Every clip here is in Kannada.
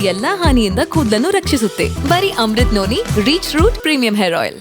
ಎಲ್ಲಾ ಹಾನಿಯಿಂದ ಕೂದಲನ್ನು ರಕ್ಷಿಸುತ್ತೆ. ಬರೀ Amrut noni reach root premium hair oil.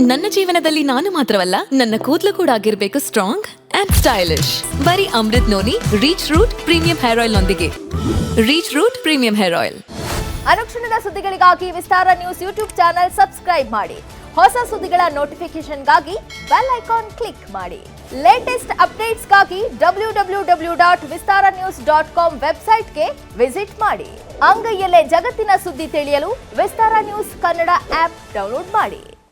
ನನ್ನ ಜೀವನದಲ್ಲಿ ನಾನು ಮಾತ್ರವಲ್ಲ, ನನ್ನ ಕೂದಲು ಕೂಡ ಆಗಿರ್ಬೇಕು ಸ್ಟ್ರಾಂಗ್ ಅಂಡ್ ಸ್ಟೈಲಿಶ್. ಬರೀ Amrut noni reach root premium hair oil ನೊಂದಿಗೆ. Reach root premium hair oil. ಅನುಕ್ಷಣದ ಸುದ್ದಿಗಳಿಗಾಗಿ Vistara news YouTube channel subscribe ಮಾಡಿ. ಹೊಸ ಸುದ್ದಿಗಳ ನೋಟಿಫಿಕೇಶನ್ಗಾಗಿ ಬೆಲ್ ಐಕಾನ್ ಕ್ಲಿಕ್ ಮಾಡಿ. ಲೇಟೆಸ್ಟ್ ಅಪ್ಡೇಟ್ಸ್ಗಾಗಿ www.vistaranews.com ವೆಬ್ಸೈಟ್ಗೆ ವಿಸಿಟ್ ಮಾಡಿ. ಅಂಗೈಯಲ್ಲೇ ಜಗತ್ತಿನ ಸುದ್ದಿ ತಿಳಿಯಲು Vistara news Kannada app download ಮಾಡಿ.